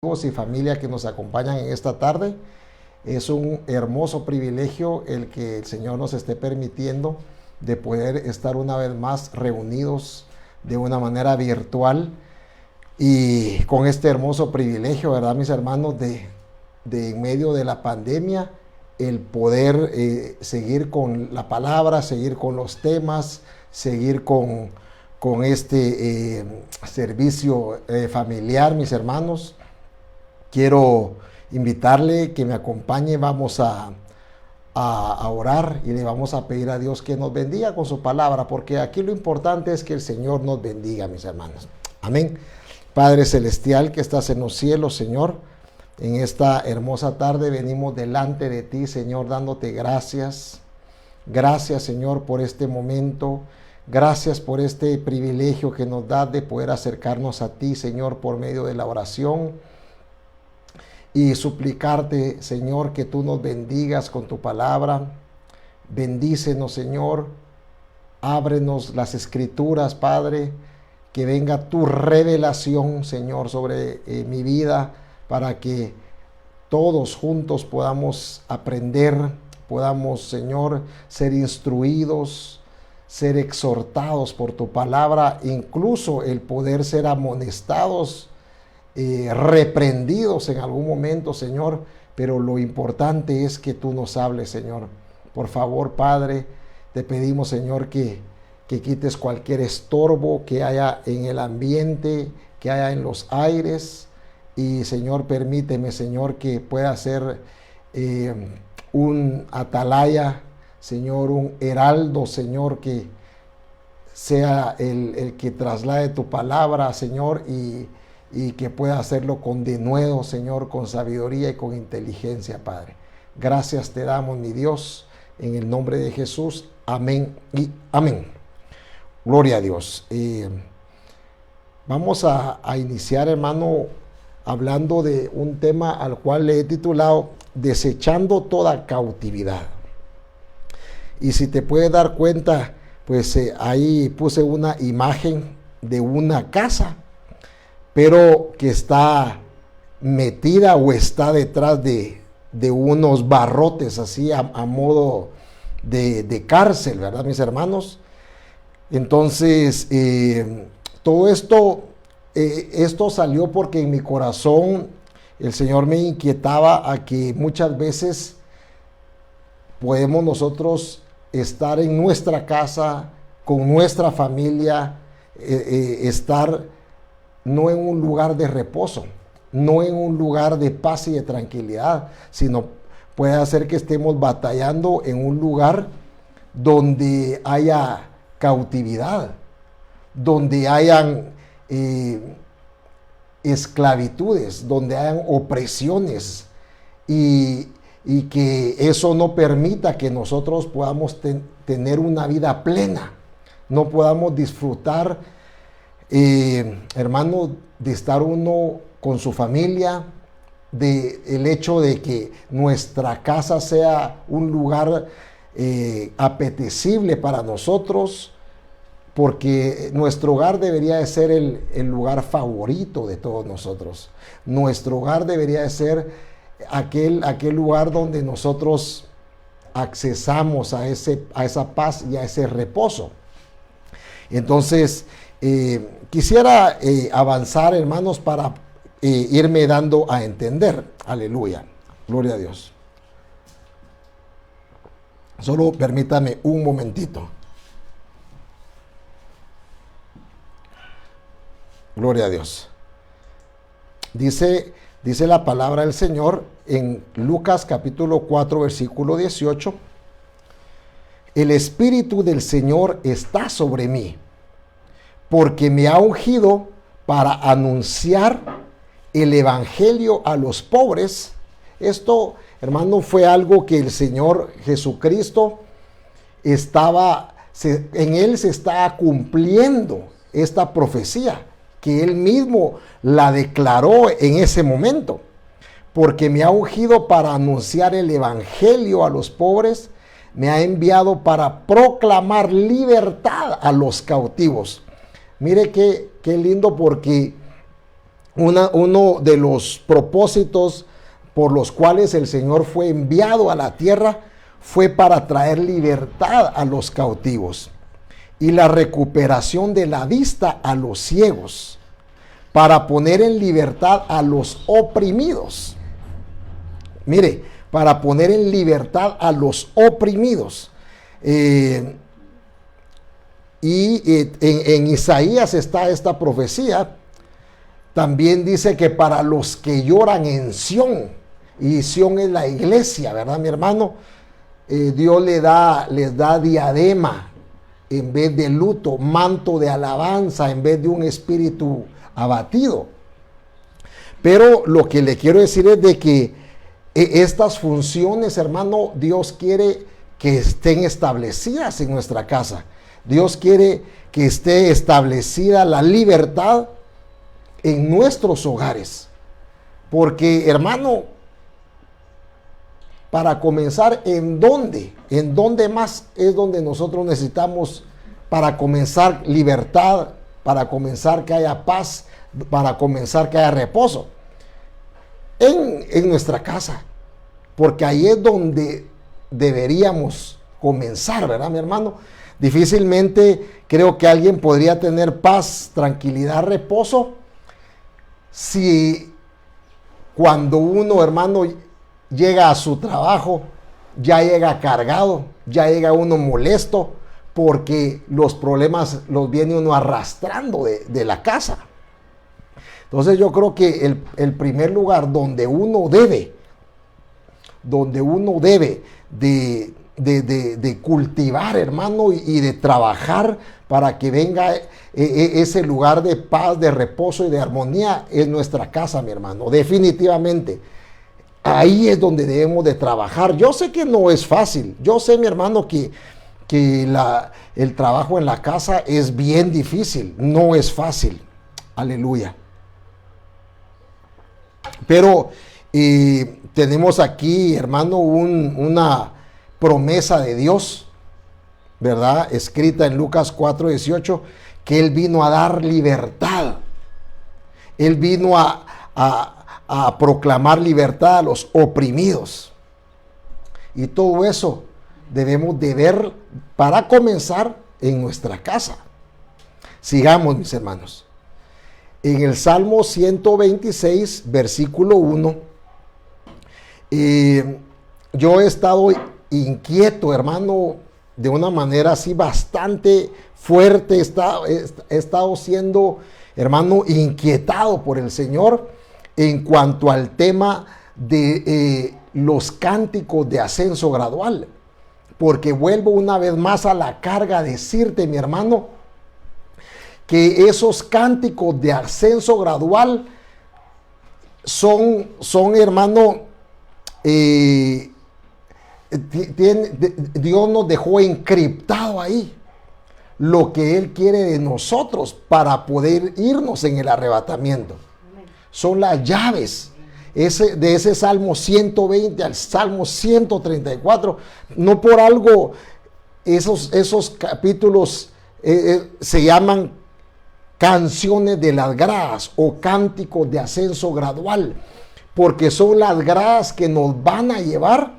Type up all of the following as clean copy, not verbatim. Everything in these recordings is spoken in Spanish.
Amigos y familia que nos acompañan en esta tarde. Es un hermoso privilegio el que el Señor nos esté permitiendo de poder estar una vez más reunidos de una manera virtual y con este hermoso privilegio, ¿verdad, mis hermanos? De en medio de la pandemia, el poder seguir con la palabra, seguir con los temas, seguir con este servicio familiar, mis hermanos. Quiero invitarle que me acompañe, vamos a orar y le vamos a pedir a Dios que nos bendiga con su palabra, porque aquí lo importante es que el Señor nos bendiga, mis hermanos. Amén. Padre Celestial que estás en los cielos, Señor, en esta hermosa tarde venimos delante de ti, Señor, dándote gracias. Gracias, Señor, por este momento. Gracias por este privilegio que nos da de poder acercarnos a ti, Señor, por medio de la oración. Y suplicarte, Señor, que tú nos bendigas con tu palabra. Bendícenos, Señor. Ábrenos las escrituras, Padre. Que venga tu revelación, Señor, sobre mi vida, para que todos juntos podamos aprender, podamos, Señor, ser instruidos, ser exhortados por tu palabra, incluso el poder ser amonestados, reprendidos en algún momento, Señor, pero lo importante es que tú nos hables, Señor. Por favor, Padre, te pedimos, Señor, que quites cualquier estorbo que haya en el ambiente, que haya en los aires, y, Señor, permíteme, Señor, que pueda ser un atalaya, Señor, un heraldo, Señor, que sea el que traslade tu palabra, Señor, y que pueda hacerlo con denuedo, Señor, con sabiduría y con inteligencia, Padre. Gracias te damos, mi Dios, en el nombre de Jesús. Amén y amén. Gloria a Dios. Vamos a iniciar, hermano, hablando de un tema al cual le he titulado Desechando toda cautividad. Y si te puedes dar cuenta, pues ahí puse una imagen de una casa, pero que está metida o está detrás de unos barrotes así a modo de cárcel, ¿verdad, mis hermanos? Entonces, todo esto salió porque en mi corazón el Señor me inquietaba a que muchas veces podemos nosotros estar en nuestra casa, con nuestra familia, estar no en un lugar de reposo, no en un lugar de paz y de tranquilidad, sino puede hacer que estemos batallando en un lugar donde haya cautividad, donde hayan esclavitudes, donde hayan opresiones, y que eso no permita que nosotros podamos tener una vida plena, no podamos disfrutar, hermano, de estar uno con su familia, de el hecho de que nuestra casa sea un lugar apetecible para nosotros, porque nuestro hogar debería de ser el lugar favorito de todos nosotros. Nuestro hogar debería de ser aquel lugar donde nosotros accesamos a esa paz y a ese reposo. Entonces, quisiera avanzar, hermanos, para irme dando a entender. Aleluya. Gloria a Dios. Solo permítame un momentito. Gloria a Dios. Dice la palabra del Señor en Lucas capítulo 4, versículo 18. El Espíritu del Señor está sobre mí, porque me ha ungido para anunciar el Evangelio a los pobres. Esto, hermano, fue algo que el Señor Jesucristo en él se estaba cumpliendo esta profecía, que él mismo la declaró en ese momento. Porque me ha ungido para anunciar el Evangelio a los pobres, me ha enviado para proclamar libertad a los cautivos. Mire qué lindo, porque uno de los propósitos por los cuales el Señor fue enviado a la tierra fue para traer libertad a los cautivos y la recuperación de la vista a los ciegos, para poner en libertad a los oprimidos. Mire, para poner en libertad a los oprimidos. En Isaías está esta profecía. También dice que para los que lloran en Sión, y Sión es la iglesia, ¿verdad, mi hermano? Dios les da diadema en vez de luto, manto de alabanza en vez de un espíritu abatido. Pero lo que le quiero decir es de que estas funciones, hermano, Dios quiere que estén establecidas en nuestra casa. Dios quiere que esté establecida la libertad en nuestros hogares. Porque, hermano, para comenzar, ¿en dónde? ¿En dónde más es donde nosotros necesitamos para comenzar libertad, para comenzar que haya paz, para comenzar que haya reposo? En nuestra casa. Porque ahí es donde deberíamos comenzar, ¿verdad, mi hermano? Difícilmente creo que alguien podría tener paz, tranquilidad, reposo, si cuando uno, hermano, llega a su trabajo, ya llega cargado, ya llega uno molesto, porque los problemas los viene uno arrastrando de la casa. Entonces yo creo que el primer lugar donde uno debe de cultivar, hermano, y de trabajar para que venga ese lugar de paz, de reposo y de armonía, es nuestra casa, mi hermano, definitivamente. Ahí es donde debemos de trabajar. Yo sé que no es fácil. Yo sé, mi hermano, que el trabajo en la casa es bien difícil. No es fácil. Aleluya. Pero tenemos aquí, hermano, una promesa de Dios, ¿verdad? Escrita en Lucas 4:18, que Él vino a dar libertad. Él vino a proclamar libertad a los oprimidos. Y todo eso debemos de ver para comenzar en nuestra casa. Sigamos, mis hermanos. En el Salmo 126, versículo 1, yo he estado inquieto, hermano, de una manera así bastante fuerte. He estado siendo, hermano, inquietado por el Señor en cuanto al tema de los cánticos de ascenso gradual. Porque vuelvo una vez más a la carga a decirte, mi hermano, que esos cánticos de ascenso gradual son hermano, Dios nos dejó encriptado ahí lo que Él quiere de nosotros para poder irnos en el arrebatamiento. Son las llaves de ese Salmo 120 al Salmo 134. No por algo esos capítulos se llaman canciones de las gradas o cánticos de ascenso gradual, porque son las gradas que nos van a llevar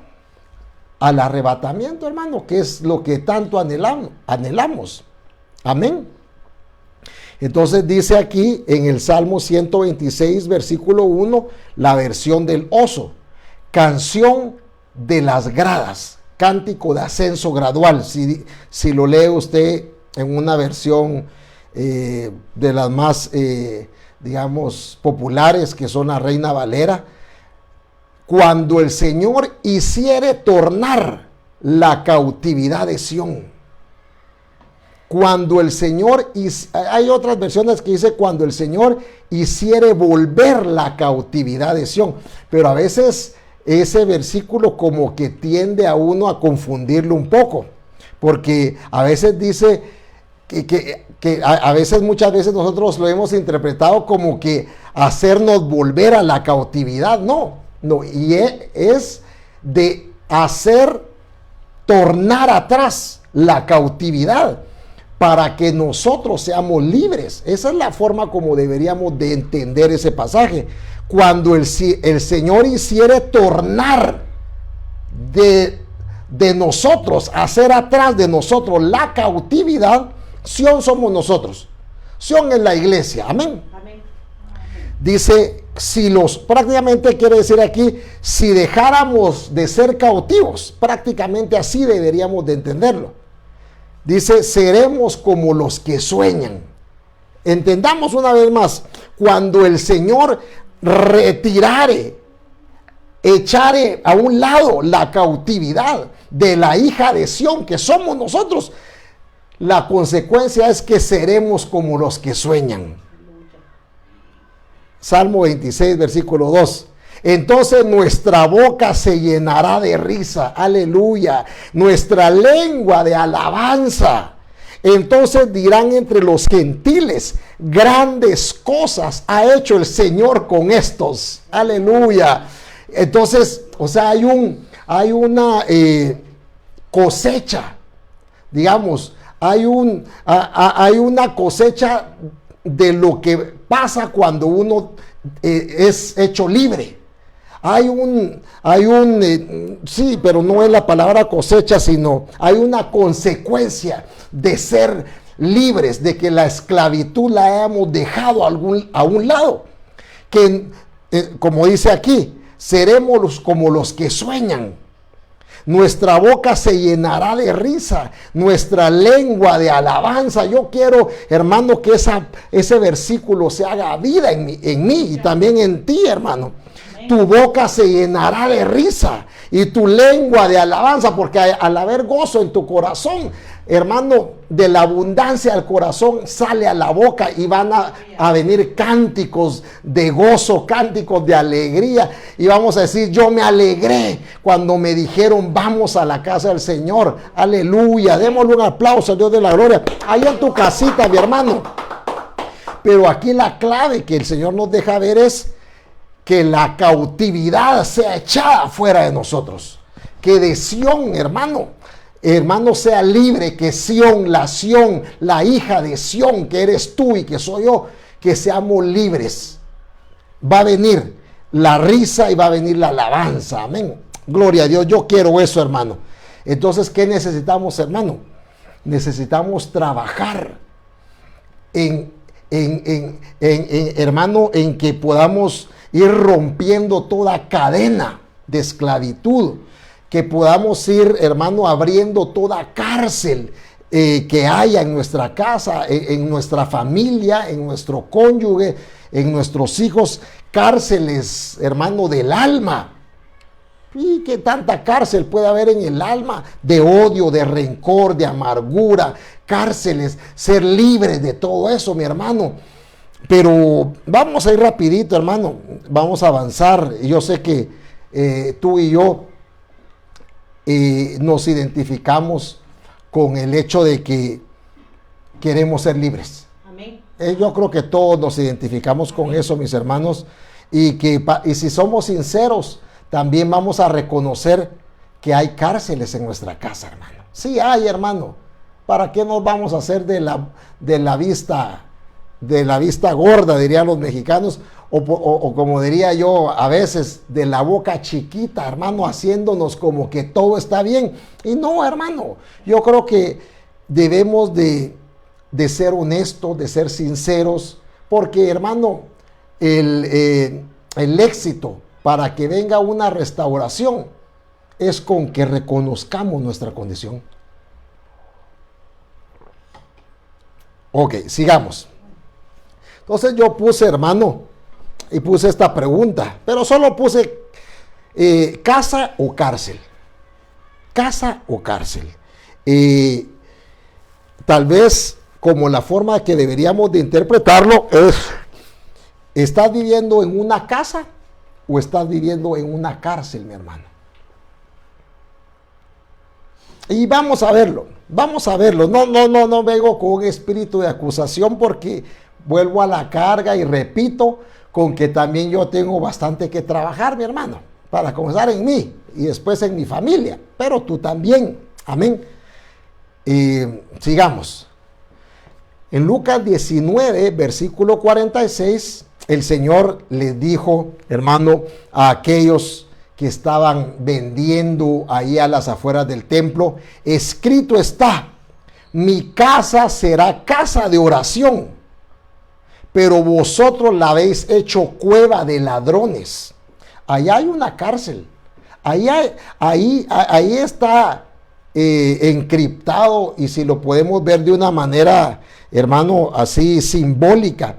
al arrebatamiento, hermano, que es lo que tanto anhelamos. Amén. Entonces dice aquí en el Salmo 126, versículo 1, la versión del oso: canción de las gradas, cántico de ascenso gradual. Si lo lee usted en una versión de las más, digamos, populares, que son la Reina Valera: cuando el Señor hiciere tornar la cautividad de Sión. Cuando el Señor, hay otras versiones que dice cuando el Señor hiciere volver la cautividad de Sión, pero a veces ese versículo como que tiende a uno a confundirlo un poco, porque a veces dice que a veces, muchas veces nosotros lo hemos interpretado como que hacernos volver a la cautividad. No, y es de hacer tornar atrás la cautividad, para que nosotros seamos libres. Esa es la forma como deberíamos de entender ese pasaje. Cuando el Señor hiciere tornar de nosotros, hacer atrás de nosotros la cautividad, Sión somos nosotros. Sión es la iglesia. Amén. Amén. Dice, prácticamente quiere decir aquí, si dejáramos de ser cautivos, prácticamente así deberíamos de entenderlo. Dice, seremos como los que sueñan. Entendamos una vez más, cuando el Señor echare a un lado la cautividad de la hija de Sión, que somos nosotros, la consecuencia es que seremos como los que sueñan. Salmo 26, versículo 2. Entonces nuestra boca se llenará de risa, aleluya, nuestra lengua de alabanza. Entonces dirán entre los gentiles, grandes cosas ha hecho el Señor con estos, aleluya. Entonces, o sea, hay una cosecha, digamos, hay una cosecha de lo que pasa cuando uno es hecho libre. Sí, pero no es la palabra cosecha, sino hay una consecuencia de ser libres, de que la esclavitud la hayamos dejado a un lado. Que, como dice aquí, seremos como los que sueñan. Nuestra boca se llenará de risa, nuestra lengua de alabanza. Yo quiero, hermano, que ese versículo se haga vida en mí y también en ti, hermano. Tu boca se llenará de risa y tu lengua de alabanza, porque al haber gozo en tu corazón, hermano, de la abundancia del corazón sale a la boca y van a venir cánticos de gozo, cánticos de alegría, y vamos a decir, yo me alegré cuando me dijeron vamos a la casa del Señor, aleluya. Démosle un aplauso al Dios de la gloria, ahí en tu casita, mi hermano. Pero aquí la clave que el Señor nos deja ver es que la cautividad sea echada fuera de nosotros, que de Sión, hermano, sea libre, que Sión, la hija de Sión, que eres tú y que soy yo, que seamos libres. Va a venir la risa y va a venir la alabanza, amén. Gloria a Dios, yo quiero eso, hermano. Entonces, ¿qué necesitamos, hermano? Necesitamos trabajar hermano, en que podamos ir rompiendo toda cadena de esclavitud, que podamos ir, hermano, abriendo toda cárcel que haya en nuestra casa, en nuestra familia, en nuestro cónyuge, en nuestros hijos, cárceles, hermano, del alma. ¿Y qué tanta cárcel puede haber en el alma? De odio, de rencor, de amargura, cárceles, ser libres de todo eso, mi hermano. Pero vamos a ir rapidito, hermano, vamos a avanzar. Yo sé que tú y yo nos identificamos con el hecho de que queremos ser libres. Amén. Yo creo que todos nos identificamos con eso, mis hermanos, y si somos sinceros, también vamos a reconocer que hay cárceles en nuestra casa, hermano. Sí hay, hermano. ¿Para qué nos vamos a hacer de la vista gorda, dirían los mexicanos, o como diría yo a veces, de la boca chiquita, hermano, haciéndonos como que todo está bien? Y no, hermano, yo creo que debemos de ser honestos, de ser sinceros, porque, hermano, el éxito para que venga una restauración es con que reconozcamos nuestra condición. Ok, sigamos. Entonces yo puse, hermano, y puse esta pregunta, pero solo puse casa o cárcel. Casa o cárcel. Tal vez como la forma que deberíamos de interpretarlo es, ¿estás viviendo en una casa o estás viviendo en una cárcel, mi hermano? Y vamos a verlo. No vengo con un espíritu de acusación, porque vuelvo a la carga y repito con que también yo tengo bastante que trabajar, mi hermano, para comenzar en mí y después en mi familia, pero tú también, amén. Sigamos. En Lucas 19, versículo 46, el Señor les dijo, hermano, a aquellos que estaban vendiendo ahí a las afueras del templo, escrito está, mi casa será casa de oración, pero vosotros la habéis hecho cueva de ladrones. Allá hay una cárcel, ahí está encriptado, y si lo podemos ver de una manera, hermano, así simbólica,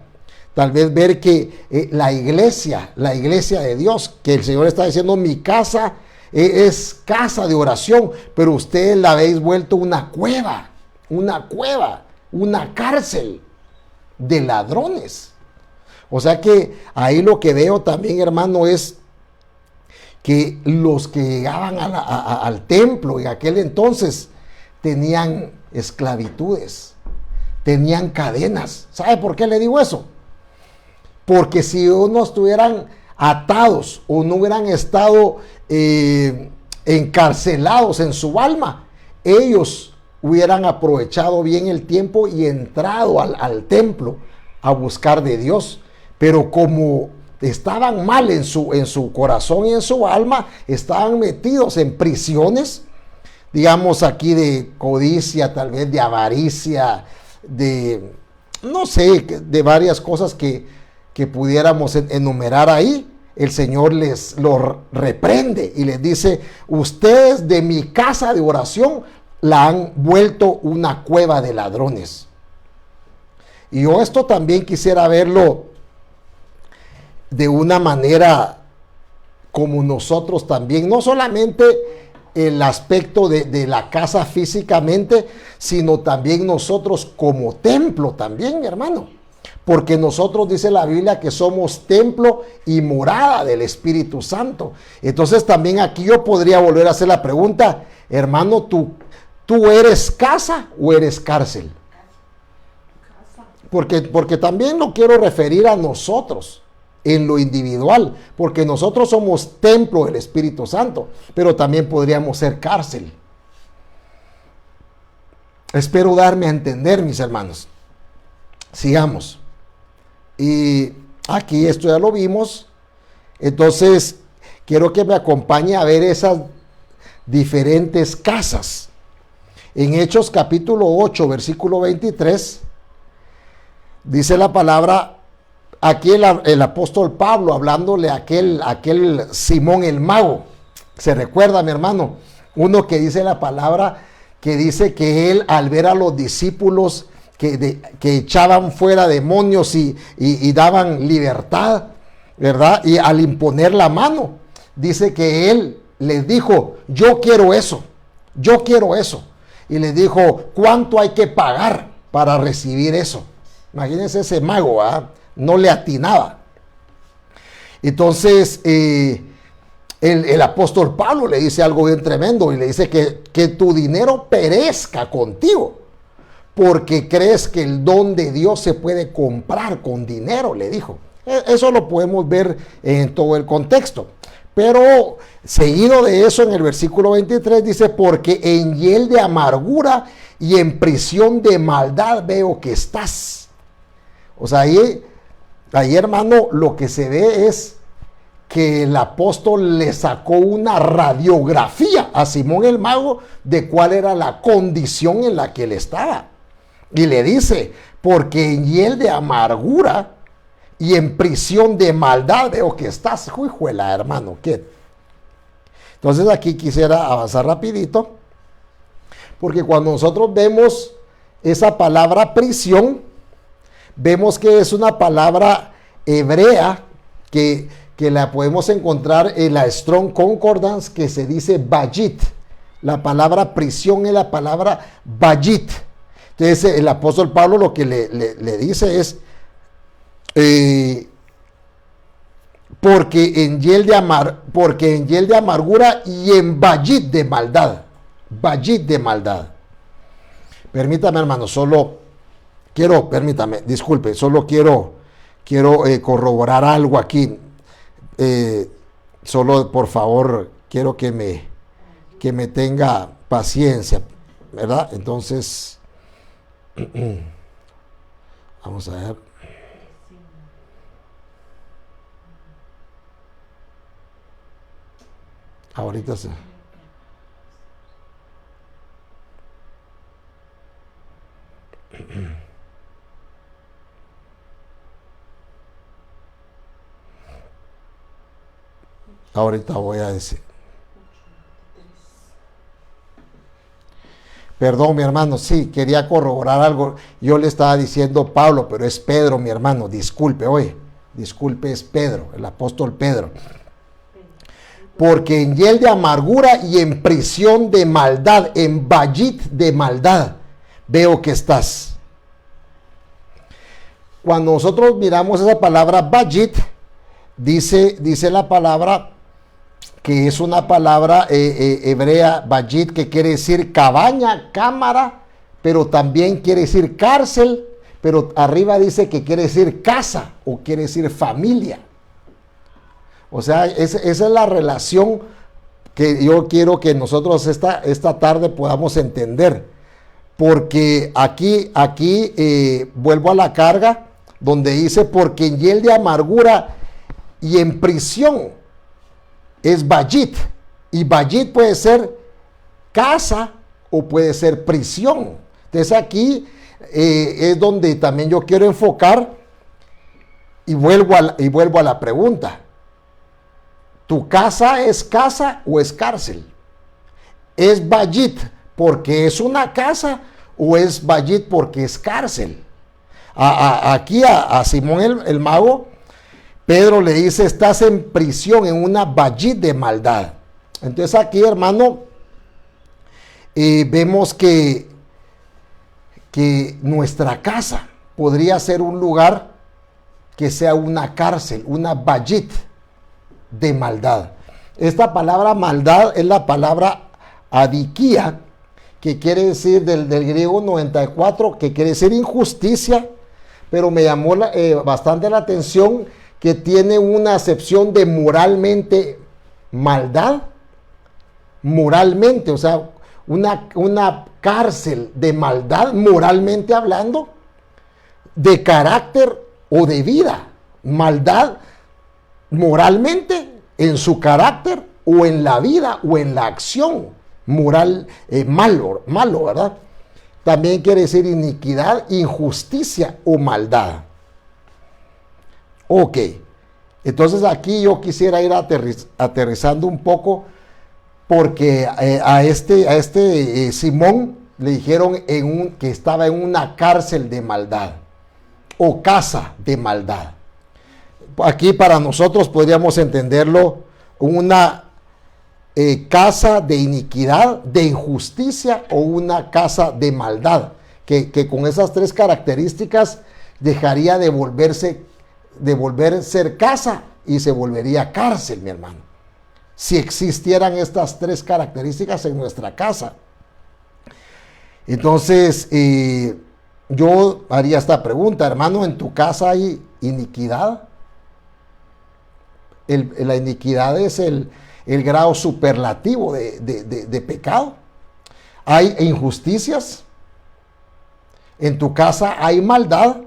tal vez ver que la iglesia de Dios, que el Señor está diciendo, mi casa es casa de oración, pero ustedes la habéis vuelto una cueva, una cárcel de ladrones. O sea que ahí lo que veo también, hermano, es que los que llegaban al templo en aquel entonces tenían esclavitudes, tenían cadenas. ¿Sabe por qué le digo eso? Porque si no estuvieran atados o no hubieran estado encarcelados en su alma, ellos hubieran aprovechado bien el tiempo y entrado al templo a buscar de Dios. Pero como estaban mal en su corazón y en su alma, estaban metidos en prisiones, digamos aquí de codicia, tal vez de avaricia, de no sé, de varias cosas que pudiéramos enumerar ahí. El Señor les lo reprende y les dice, ustedes de mi casa de oración la han vuelto una cueva de ladrones. Y yo esto también quisiera verlo de una manera como nosotros también, no solamente el aspecto de la casa físicamente, sino también nosotros como templo también, hermano. Porque nosotros, dice la Biblia, que somos templo y morada del Espíritu Santo. Entonces también aquí yo podría volver a hacer la pregunta, hermano, ¿tú eres casa o eres cárcel? Porque también lo quiero referir a nosotros en lo individual, porque nosotros somos templo del Espíritu Santo, pero también podríamos ser cárcel. Espero darme a entender, mis hermanos. Sigamos. Y aquí esto ya lo vimos. Entonces, quiero que me acompañe a ver esas diferentes casas. En Hechos capítulo 8, versículo 23, dice la palabra, aquí el apóstol Pablo hablándole a aquel Simón el mago. Se recuerda, mi hermano, uno que dice la palabra, que dice que él, al ver a los discípulos que echaban fuera demonios y daban libertad, ¿verdad? Y al imponer la mano, dice que él les dijo, yo quiero eso. Y les dijo, ¿cuánto hay que pagar para recibir eso? Imagínense ese mago, ¿verdad? No le atinaba. Entonces, el apóstol Pablo le dice algo bien tremendo y le dice que tu dinero perezca contigo, porque crees que el don de Dios se puede comprar con dinero, le dijo. Eso lo podemos ver en todo el contexto. Pero seguido de eso, en el versículo 23 dice, porque en hiel de amargura y en prisión de maldad veo que estás. O sea, ahí, hermano, lo que se ve es que el apóstol le sacó una radiografía a Simón el mago de cuál era la condición en la que él estaba. Y le dice, porque en hiel de amargura y en prisión de maldad veo que estás. Juijuela, hermano, ¿qué? Entonces aquí quisiera avanzar rapidito, porque cuando nosotros vemos esa palabra prisión, vemos que es una palabra hebrea que la podemos encontrar en la Strong Concordance, que se dice bayit. La palabra prisión es la palabra bayit. Entonces el apóstol Pablo lo que le dice es, porque en hiel de amargura y en bayit de maldad. Bayit de maldad. Permítame, hermano, disculpe, solo quiero corroborar algo aquí. Solo, por favor, quiero que me tenga paciencia, ¿verdad? Entonces, Vamos a ver. Ahorita sí. Ahorita voy a decir. Perdón, mi hermano, sí, quería corroborar algo. Yo le estaba diciendo Pablo, pero es Pedro, mi hermano. Disculpe, oye, disculpe, es Pedro, el apóstol Pedro. Porque en hiel de amargura y en prisión de maldad, en vallit de maldad, veo que estás. Cuando nosotros miramos esa palabra vallit, dice la palabra que es una palabra hebrea, vallit, que quiere decir cabaña, cámara, pero también quiere decir cárcel, pero arriba dice que quiere decir casa o quiere decir familia. O sea, esa es la relación que yo quiero que nosotros esta tarde podamos entender. Porque aquí vuelvo a la carga, donde dice, porque en hiel de amargura y en prisión es vallit. Y vallit puede ser casa o puede ser prisión. Entonces aquí es donde también yo quiero enfocar y vuelvo a la pregunta. ¿Tu casa es casa o es cárcel? ¿Es vallit porque es una casa o es vallit porque es cárcel? Aquí a Simón el mago, Pedro le dice, estás en prisión, en una vallit de maldad. Entonces aquí, hermano, vemos que nuestra casa podría ser un lugar que sea una cárcel, una vallit de maldad. Esta palabra maldad es la palabra adiquía, que quiere decir del griego 94, que quiere decir injusticia, pero me llamó bastante la atención que tiene una acepción de moralmente maldad, moralmente, o sea, una cárcel de maldad, moralmente hablando, de carácter o de vida, maldad moralmente en su carácter o en la vida o en la acción moral, malo, ¿verdad? También quiere decir iniquidad, injusticia o maldad. Ok, entonces aquí yo quisiera ir aterrizando un poco, porque a este Simón le dijeron que estaba en una cárcel de maldad o casa de maldad. Aquí para nosotros podríamos entenderlo una casa de iniquidad, de injusticia o una casa de maldad, que con esas tres características dejaría de volver ser casa y se volvería cárcel, mi hermano. Si existieran estas tres características en nuestra casa. Entonces, yo haría esta pregunta, hermano, ¿en tu casa hay iniquidad? La iniquidad es el grado superlativo de pecado. Hay injusticias. En tu casa hay maldad.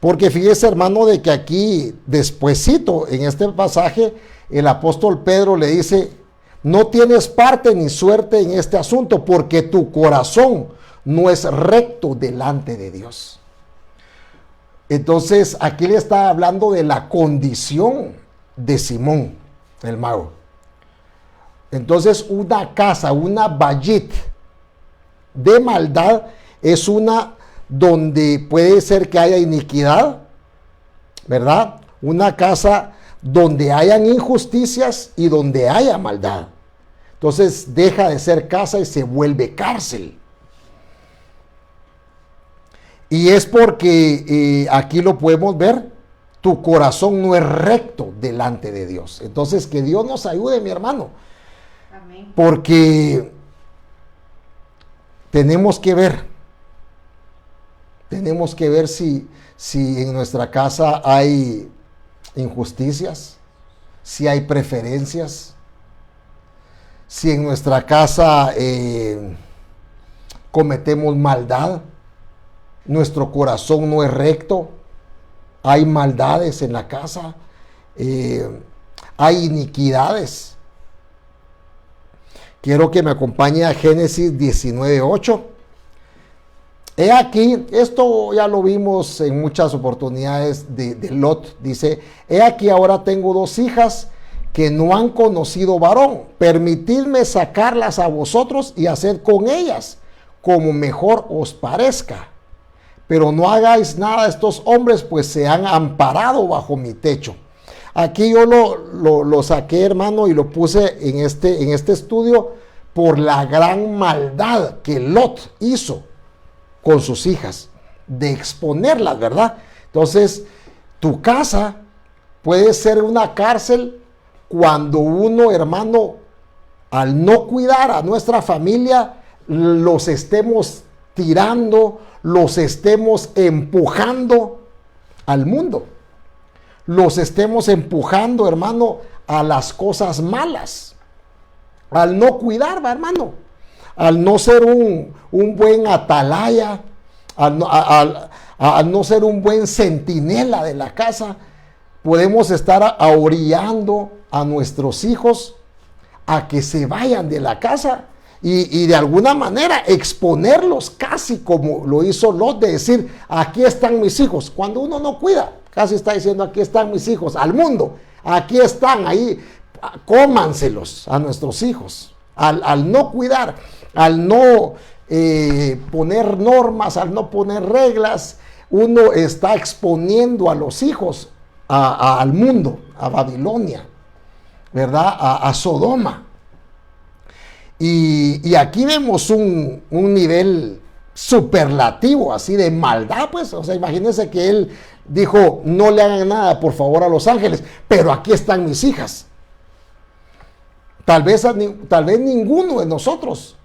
Porque fíjese, hermano, de que aquí, despuesito, en este pasaje, el apóstol Pedro le dice, no tienes parte ni suerte en este asunto, porque tu corazón no es recto delante de Dios. Entonces, aquí le está hablando de la condición de Simón, el mago. Entonces, una casa, una vallit de maldad es una donde puede ser que haya iniquidad, ¿verdad? Una casa donde hayan injusticias y donde haya maldad. Entonces, deja de ser casa y se vuelve cárcel. Y es porque aquí lo podemos ver, tu corazón no es recto delante de Dios. Entonces, que Dios nos ayude, mi hermano. Amén. Porque tenemos que ver si en nuestra casa hay injusticias, si hay preferencias, si en nuestra casa cometemos maldad. nuestro corazón no es recto, hay maldades en la casa, hay iniquidades. Quiero que me acompañe a Génesis 19:8. He aquí, esto ya lo vimos en muchas oportunidades de Lot. Dice: he aquí ahora tengo 2 hijas que no han conocido varón. Permitidme sacarlas a vosotros y hacer con ellas como mejor os parezca. Pero no hagáis nada a estos hombres, pues se han amparado bajo mi techo. Aquí yo lo saqué, hermano, y lo puse en este estudio por la gran maldad que Lot hizo con sus hijas, de exponerlas, ¿verdad? Entonces, tu casa puede ser una cárcel cuando uno, hermano, al no cuidar a nuestra familia, los estemos tirando, los estemos empujando al mundo, los estemos empujando, hermano, a las cosas malas, al no cuidar, hermano, al no ser un buen atalaya, al no ser un buen centinela de la casa, podemos estar ahorillando a nuestros hijos a que se vayan de la casa y de alguna manera exponerlos, casi como lo hizo Lot, de decir: aquí están mis hijos. Cuando uno no cuida, casi está diciendo: aquí están mis hijos, al mundo, aquí están, ahí, cómanselos a nuestros hijos. Al no cuidar, al no poner normas, al no poner reglas, uno está exponiendo a los hijos al mundo, a Babilonia, ¿verdad? A Sodoma. Y aquí vemos un nivel superlativo, así de maldad, pues. O sea, imagínense que él dijo: no le hagan nada, por favor, a los ángeles, pero aquí están mis hijas. Tal vez ninguno de nosotros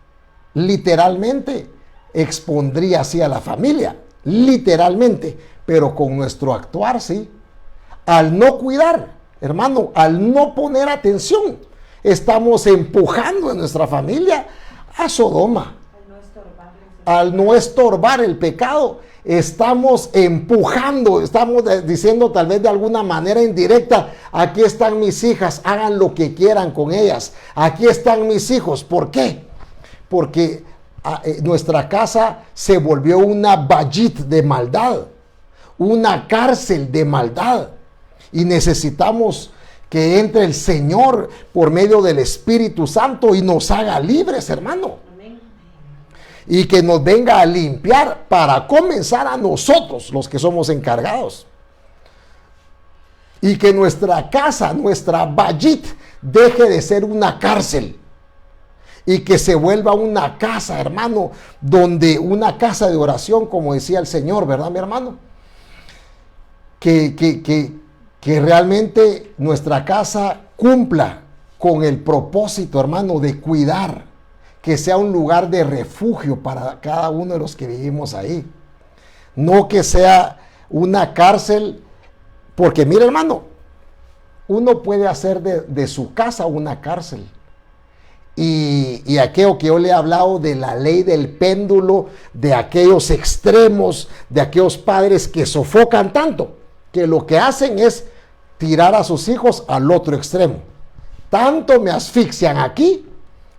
literalmente expondría así a la familia, literalmente, pero con nuestro actuar, sí. Al no cuidar, hermano, al no poner atención, estamos empujando a nuestra familia a Sodoma. Al no estorbar el pecado, estamos empujando, estamos diciendo, tal vez de alguna manera indirecta: aquí están mis hijas, hagan lo que quieran con ellas. Aquí están mis hijos. ¿Por qué? Porque nuestra casa se volvió una bayit de maldad, una cárcel de maldad. Y necesitamos que entre el Señor por medio del Espíritu Santo y nos haga libres, hermano. Amén. Y que nos venga a limpiar para comenzar a nosotros, los que somos encargados. Y que nuestra casa, nuestra bayit, deje de ser una cárcel. Y que se vuelva una casa, hermano, una casa de oración, como decía el Señor, ¿verdad, mi hermano? Que realmente nuestra casa cumpla con el propósito, hermano, de cuidar, que sea un lugar de refugio para cada uno de los que vivimos ahí. No que sea una cárcel, porque mire, hermano, uno puede hacer de su casa una cárcel. Y aquello que yo le he hablado de la ley del péndulo, de aquellos extremos, de aquellos padres que sofocan tanto, que lo que hacen es tirar a sus hijos al otro extremo. Tanto me asfixian aquí,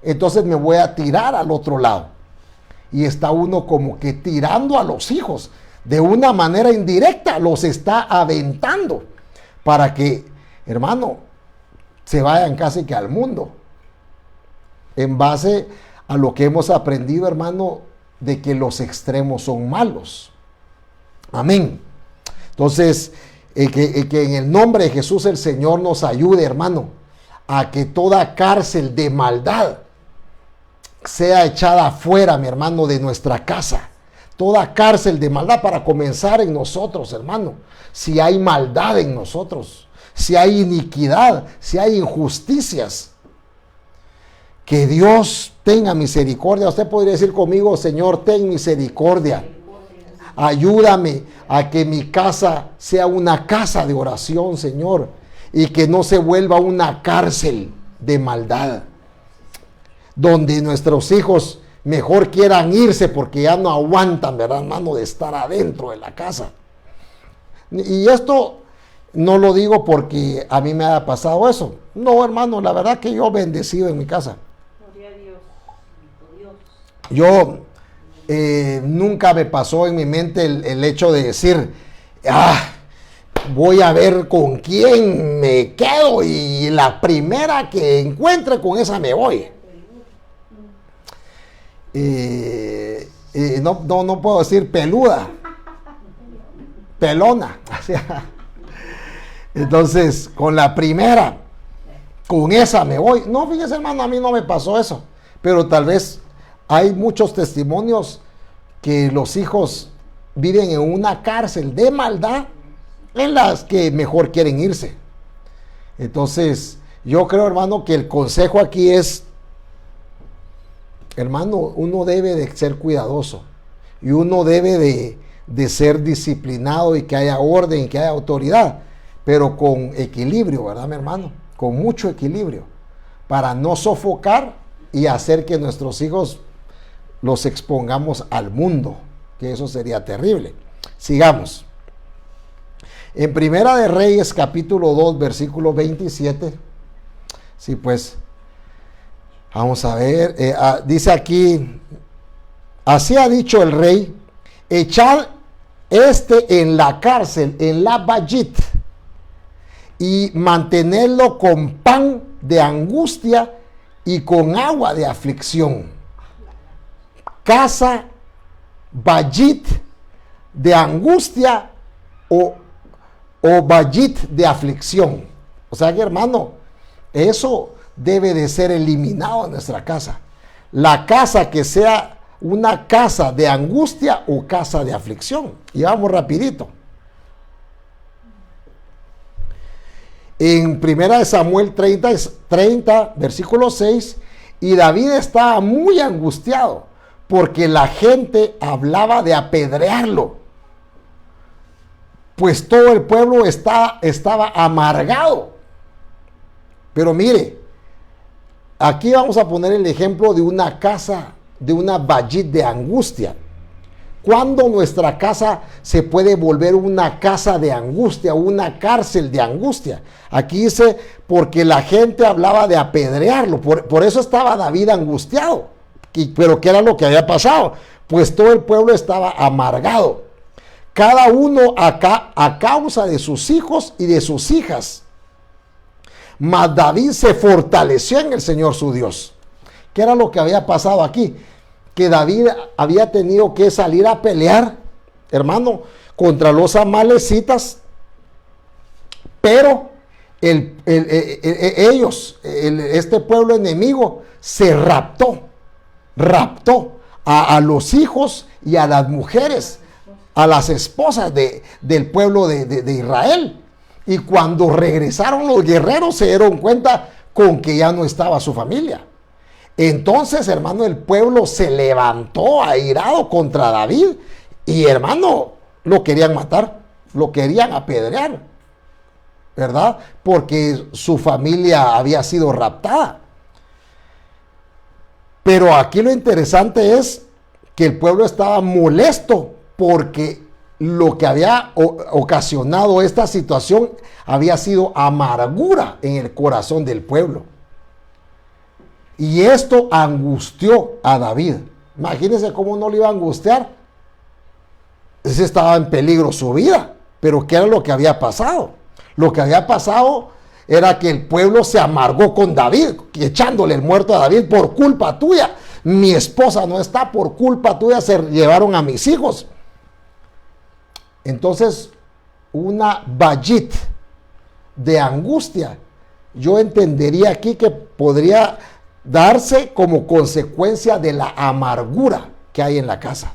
entonces me voy a tirar al otro lado. Y está uno como que tirando a los hijos, de una manera indirecta, los está aventando para que, hermano, se vayan casi que al mundo. En base a lo que hemos aprendido, hermano, de que los extremos son malos. Amén. Entonces, que en el nombre de Jesús el Señor nos ayude, hermano, a que toda cárcel de maldad sea echada afuera, mi hermano, de nuestra casa. Toda cárcel de maldad, para comenzar en nosotros, hermano. Si hay maldad en nosotros, si hay iniquidad, si hay injusticias, que Dios tenga misericordia. Usted podría decir conmigo: Señor, ten misericordia. Ayúdame a que mi casa sea una casa de oración, Señor, y que no se vuelva una cárcel de maldad, donde nuestros hijos mejor quieran irse porque ya no aguantan, ¿verdad, hermano?, de estar adentro de la casa. Y esto no lo digo porque a mí me haya pasado eso. No, hermano, la verdad que yo bendecido en mi casa. Gloria a Dios. Yo nunca me pasó en mi mente el hecho de decir, voy a ver con quién me quedo y la primera que encuentre con esa me voy. No puedo decir peluda, pelona. Entonces, con la primera, con esa me voy. No, fíjese, hermano, a mí no me pasó eso. Pero tal vez hay muchos testimonios que los hijos viven en una cárcel de maldad en las que mejor quieren irse. Entonces, yo creo, hermano, que el consejo aquí es, hermano, uno debe de ser cuidadoso y uno debe de ser disciplinado y que haya orden y que haya autoridad, pero con equilibrio, ¿verdad, mi hermano? Con mucho equilibrio, para no sofocar y hacer que nuestros hijos los expongamos al mundo, que eso sería terrible. Sigamos. En Primera de Reyes, capítulo 2, versículo 27, sí, pues, vamos a ver, dice aquí, así ha dicho el rey, echad en la cárcel, en la Bayit, y mantenerlo con pan de angustia y con agua de aflicción. Casa Bayit de angustia o Bayit de aflicción. O sea que, hermano, eso debe de ser eliminado de nuestra casa. La casa que sea una casa de angustia o casa de aflicción. Y vamos rapidito. En 1 Samuel 30, versículo 6, y David estaba muy angustiado porque la gente hablaba de apedrearlo, pues todo el pueblo estaba amargado. Pero mire, aquí vamos a poner el ejemplo de una casa, de una Bayit de angustia. ¿Cuándo nuestra casa se puede volver una casa de angustia, una cárcel de angustia? Aquí dice, porque la gente hablaba de apedrearlo, por eso estaba David angustiado. Pero ¿qué era lo que había pasado? Pues todo el pueblo estaba amargado, cada uno a causa de sus hijos y de sus hijas. Mas David se fortaleció en el Señor su Dios. ¿Qué era lo que había pasado aquí? Que David había tenido que salir a pelear, hermano, contra los amalecitas, pero este pueblo enemigo se raptó a los hijos y a las mujeres, a las esposas del pueblo de Israel. Y cuando regresaron los guerreros se dieron cuenta con que ya no estaba su familia. Entonces, hermano, el pueblo se levantó airado contra David y, hermano, lo querían matar, lo querían apedrear, ¿verdad? Porque su familia había sido raptada. Pero aquí lo interesante es que el pueblo estaba molesto porque lo que había ocasionado esta situación había sido amargura en el corazón del pueblo. Y esto angustió a David. Imagínense cómo no le iba a angustiar. Ese estaba en peligro su vida. Pero ¿qué era lo que había pasado? Lo que había pasado era que el pueblo se amargó con David, echándole el muerto a David por culpa tuya. Mi esposa no está, por culpa tuya se llevaron a mis hijos. Entonces, una Bayit de angustia, yo entendería aquí que podría darse como consecuencia de la amargura que hay en la casa.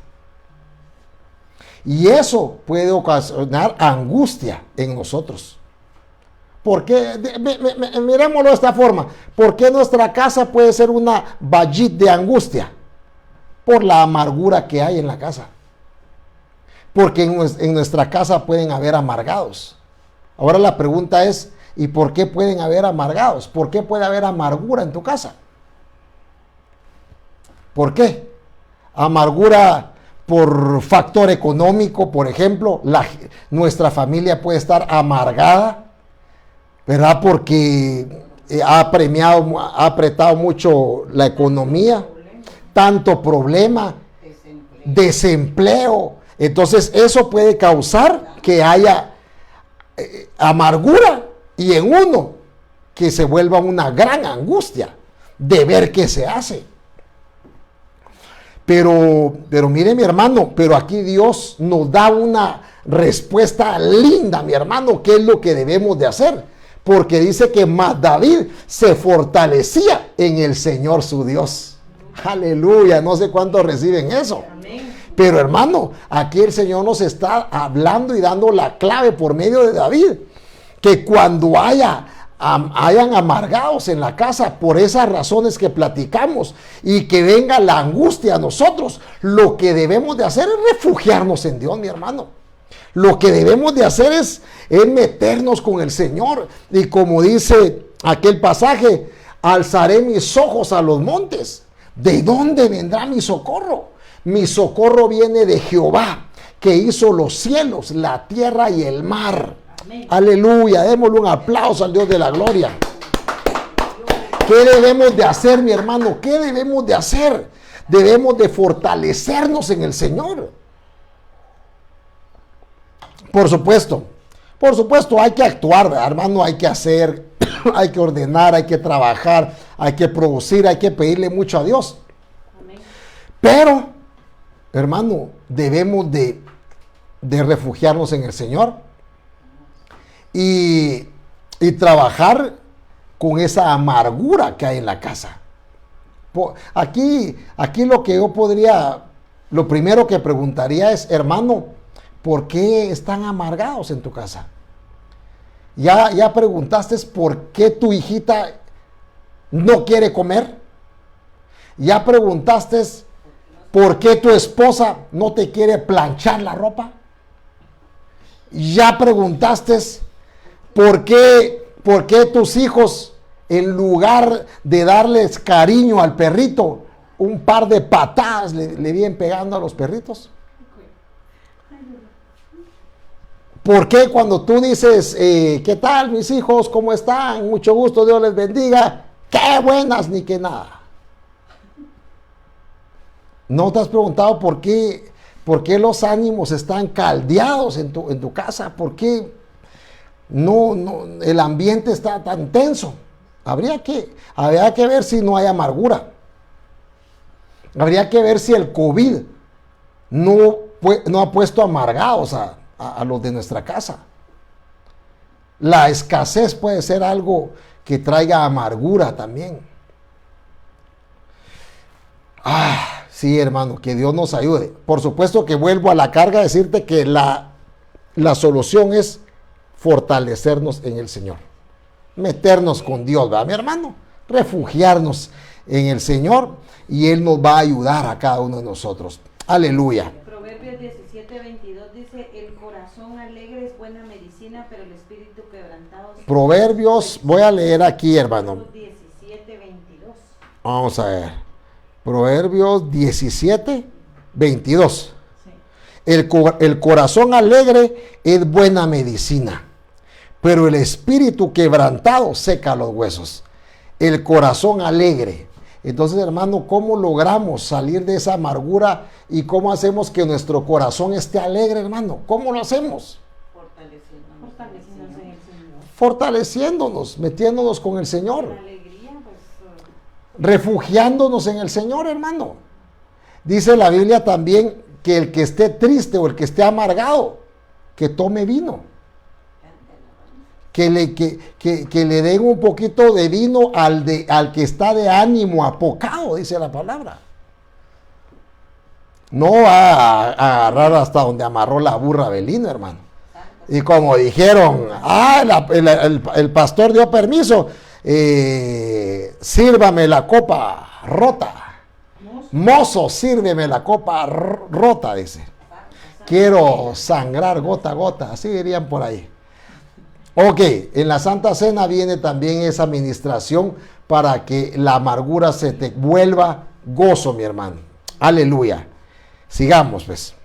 Y eso puede ocasionar angustia en nosotros. ¿Por qué? Miremoslo de esta forma. ¿Por qué nuestra casa puede ser una Bayit de angustia? Por la amargura que hay en la casa. Porque en nuestra casa pueden haber amargados. Ahora la pregunta es, ¿y por qué pueden haber amargados? ¿Por qué puede haber amargura en tu casa? ¿Por qué? Amargura por factor económico, por ejemplo, nuestra familia puede estar amargada, ¿verdad? Porque ha apretado mucho la economía, tanto problema, desempleo. Entonces eso puede causar que haya amargura y en uno que se vuelva una gran angustia de ver qué se hace. Pero mire, mi hermano, pero aquí Dios nos da una respuesta linda, mi hermano, qué es lo que debemos de hacer. Porque dice que más David se fortalecía en el Señor su Dios. Aleluya, no sé cuántos reciben eso. Pero hermano, aquí el Señor nos está hablando y dando la clave por medio de David. Que cuando hayan amargados en la casa por esas razones que platicamos y que venga la angustia a nosotros, lo que debemos de hacer es refugiarnos en Dios, mi hermano. Lo que debemos de hacer es meternos con el Señor. Y como dice aquel pasaje, alzaré mis ojos a los montes. ¿De dónde vendrá mi socorro? Mi socorro viene de Jehová, que hizo los cielos, la tierra y el mar. Amén. Aleluya, démosle un aplauso al Dios de la gloria. ¿Qué debemos de hacer, mi hermano? ¿Qué debemos de hacer? Debemos de fortalecernos en el Señor. Por supuesto, hay que actuar, ¿verdad, hermano? Hay que hacer, hay que ordenar, hay que trabajar, hay que producir, hay que pedirle mucho a Dios. Amén. Pero, hermano, debemos de refugiarnos en el Señor y trabajar con esa amargura que hay en la casa. Aquí lo que yo lo primero que preguntaría es, hermano, ¿por qué están amargados en tu casa? ¿Ya preguntaste por qué tu hijita no quiere comer? ¿Ya preguntaste por qué tu esposa no te quiere planchar la ropa? ¿Ya preguntaste por qué tus hijos, en lugar de darles cariño al perrito, un par de patadas le vienen pegando a los perritos? ¿Por qué cuando tú dices, qué tal mis hijos, cómo están, mucho gusto, Dios les bendiga, qué buenas ni qué nada? ¿No te has preguntado por qué los ánimos están caldeados en tu casa? ¿Por qué no el ambiente está tan tenso? Habría que ver si no hay amargura. Habría que ver si el COVID no ha puesto amargados a los de nuestra casa. La escasez puede ser algo que traiga amargura también. Sí, hermano, que Dios nos ayude. Por supuesto que vuelvo a la carga a decirte que la solución es fortalecernos en el Señor. Meternos con Dios, ¿verdad, mi hermano? Refugiarnos en el Señor y Él nos va a ayudar a cada uno de nosotros. Aleluya. Proverbios 17:22 dice, el corazón alegre es buena medicina, pero el espíritu quebrantado... Proverbios, voy a leer aquí, hermano. 17:22. Vamos a ver. Proverbios 17:22. Sí. El corazón alegre es buena medicina, pero el espíritu quebrantado seca los huesos. El corazón alegre. Entonces, hermano, ¿cómo logramos salir de esa amargura y cómo hacemos que nuestro corazón esté alegre, hermano? ¿Cómo lo hacemos? Fortaleciéndonos, metiéndonos con el Señor. Refugiándonos en el Señor, hermano. Dice la Biblia también que el que esté triste o el que esté amargado, que tome vino. Que le den un poquito de vino al que está de ánimo apocado, dice la palabra. No va a agarrar hasta donde amarró la burra Belino, hermano. Y como dijeron, el pastor dio permiso, sírvame la copa rota. Mozo, sírveme la copa rota, dice. Quiero sangrar gota a gota, así dirían por ahí. Ok, en la Santa Cena viene también esa administración para que la amargura se te vuelva gozo, mi hermano. Aleluya. Sigamos, pues.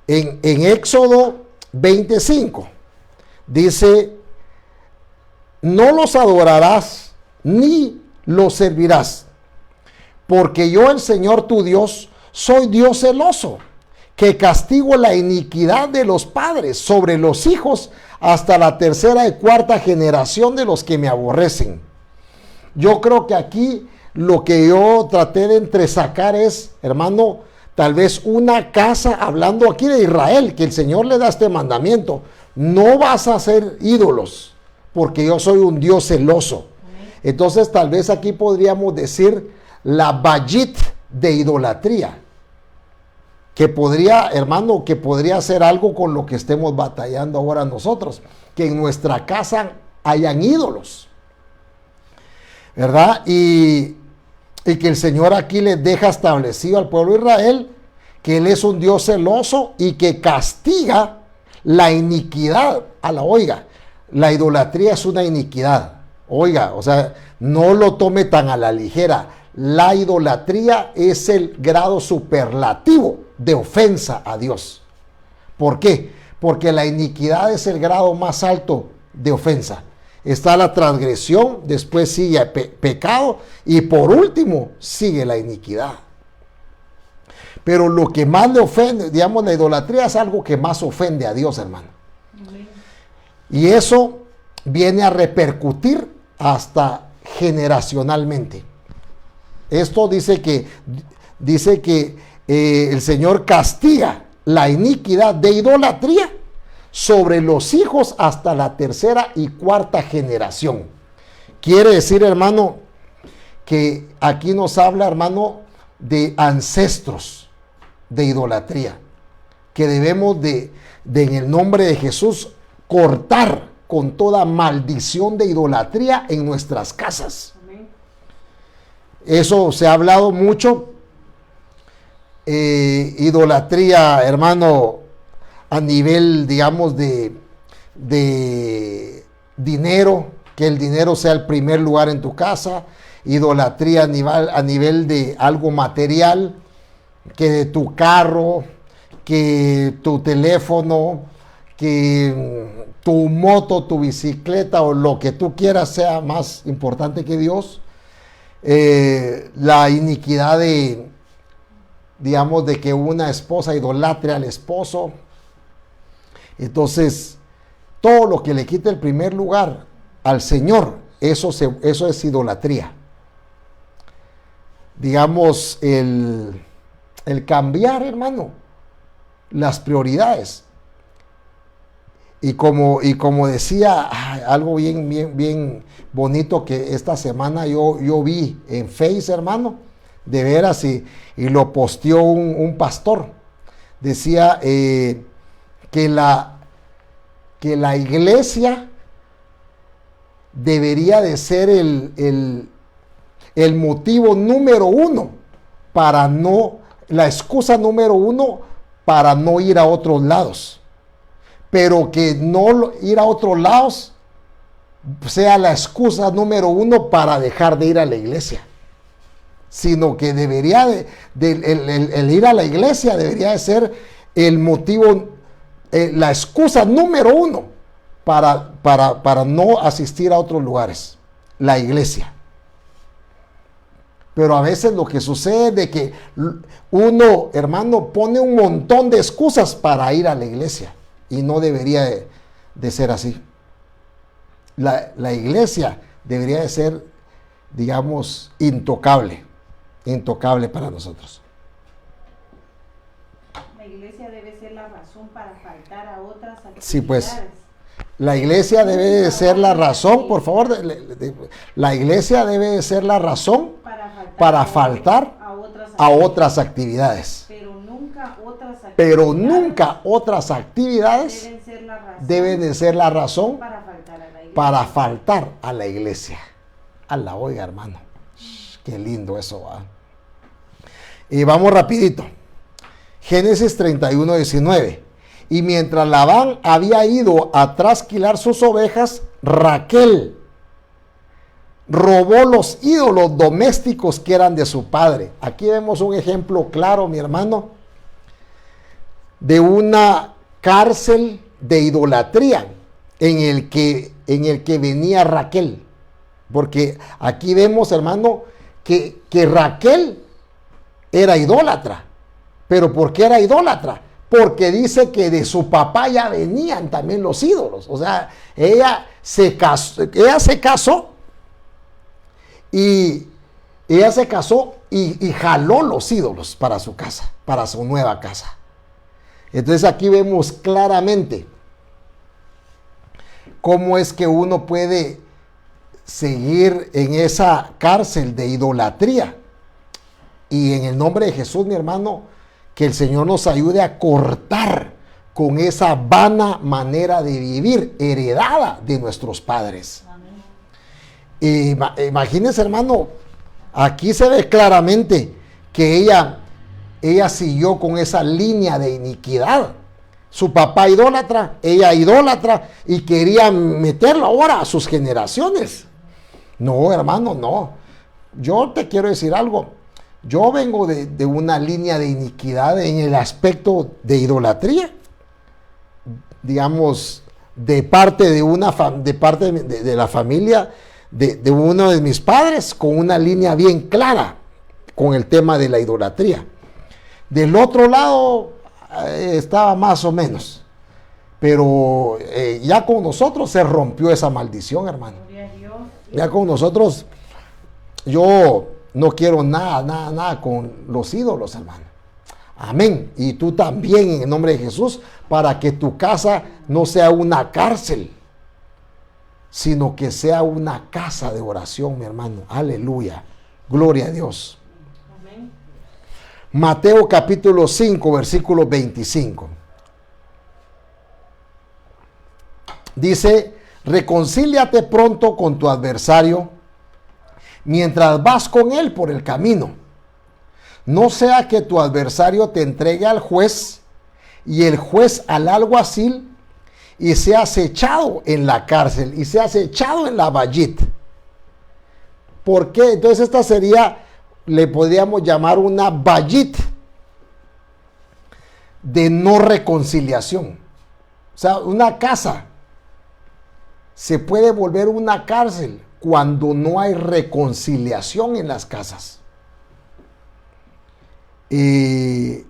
En Éxodo 25 dice: no los adorarás ni los servirás, porque yo, el Señor tu Dios, soy Dios celoso, que castigo la iniquidad de los padres sobre los hijos hasta la tercera y cuarta generación de los que me aborrecen. Yo creo que aquí lo que yo traté de entresacar es, hermano, tal vez una casa, hablando aquí de Israel, que el Señor le da este mandamiento: no vas a hacer ídolos, porque yo soy un Dios celoso. Entonces tal vez aquí podríamos decir la bayit de idolatría, que podría, hermano, que podría ser algo con lo que estemos batallando ahora nosotros, que en nuestra casa hayan ídolos, ¿verdad? Y que el Señor aquí les deja establecido al pueblo de Israel que Él es un Dios celoso y que castiga la iniquidad. Oiga, la idolatría es una iniquidad. Oiga, o sea, no lo tome tan a la ligera. La idolatría es el grado superlativo de ofensa a Dios. ¿Por qué? Porque la iniquidad es el grado más alto de ofensa. Está la transgresión, después sigue pecado y por último sigue la iniquidad. Pero lo que más le ofende, digamos, la idolatría es algo que más ofende a Dios, hermano. Y eso viene a repercutir hasta generacionalmente. Esto dice que el Señor castiga la iniquidad de idolatría sobre los hijos hasta la tercera y cuarta generación. Quiere decir, hermano, que aquí nos habla, hermano, de ancestros de idolatría, que debemos de en el nombre de Jesús cortar con toda maldición de idolatría en nuestras casas. Amén. Eso se ha hablado mucho. Idolatría, hermano, a nivel, digamos, de dinero, que el dinero sea el primer lugar en tu casa. Idolatría a nivel de algo material, que de tu carro, que tu teléfono, que tu moto, tu bicicleta o lo que tú quieras sea más importante que Dios. La iniquidad de, digamos, de que una esposa idolatre al esposo. Entonces, todo lo que le quite el primer lugar al Señor, eso es idolatría. Digamos, el cambiar, hermano, las prioridades. Y como decía, algo bien bonito que esta semana yo vi en Face, hermano, de veras, y lo posteó un pastor. Decía que la iglesia debería de ser el motivo número uno para no, la excusa número uno para no ir a otros lados. Pero que no ir a otros lados sea la excusa número uno para dejar de ir a la iglesia. Sino que debería el ir a la iglesia debería de ser el motivo, la excusa número uno para no asistir a otros lugares. La iglesia. Pero a veces lo que sucede es de que uno, hermano, pone un montón de excusas para ir a la iglesia. Y no debería de ser así. La iglesia debería de ser, digamos, intocable para nosotros. La iglesia debe ser la razón para faltar a otras actividades. Sí, pues, la iglesia debe de ser la razón, por favor, la iglesia debe de ser la razón para faltar a otras actividades. Pero nunca otras actividades deben de ser la razón para faltar a la iglesia. A la oiga, hermano. Qué lindo eso va. Y vamos rapidito. Génesis 31:19. Y mientras Labán había ido a trasquilar sus ovejas, Raquel robó los ídolos domésticos que eran de su padre. Aquí vemos un ejemplo claro, mi hermano, de una cárcel de idolatría en el que venía Raquel. Porque aquí vemos, hermano, que Raquel era idólatra. ¿Pero por qué era idólatra? Porque dice que de su papá ya venían también los ídolos. O sea, ella se casó y jaló los ídolos para su casa, para su nueva casa. Entonces aquí vemos claramente cómo es que uno puede seguir en esa cárcel de idolatría. Y en el nombre de Jesús, mi hermano, que el Señor nos ayude a cortar con esa vana manera de vivir heredada de nuestros padres. Imagínense, hermano, aquí se ve claramente que ella siguió con esa línea de iniquidad. Su papá idólatra, ella idólatra, y quería meterlo ahora a sus generaciones. No, hermano, no. Yo te quiero decir algo. Yo vengo de una línea de iniquidad en el aspecto de idolatría. Digamos, de parte de la familia de uno de mis padres, con una línea bien clara con el tema de la idolatría. Del otro lado estaba más o menos, pero ya con nosotros se rompió esa maldición, hermano. Ya con nosotros, yo no quiero nada con los ídolos, hermano. Amén. Y tú también, en el nombre de Jesús, para que tu casa no sea una cárcel, sino que sea una casa de oración, mi hermano. Aleluya. Gloria a Dios. Amén. Mateo capítulo 5, versículo 25. Dice: reconcíliate pronto con tu adversario mientras vas con él por el camino. No sea que tu adversario te entregue al juez y el juez al alguacil, y seas echado en la cárcel y seas echado en la bayit. ¿Por qué? Entonces esta sería, le podríamos llamar una bayit de no reconciliación. O sea, una casa se puede volver una cárcel cuando no hay reconciliación en las casas. Y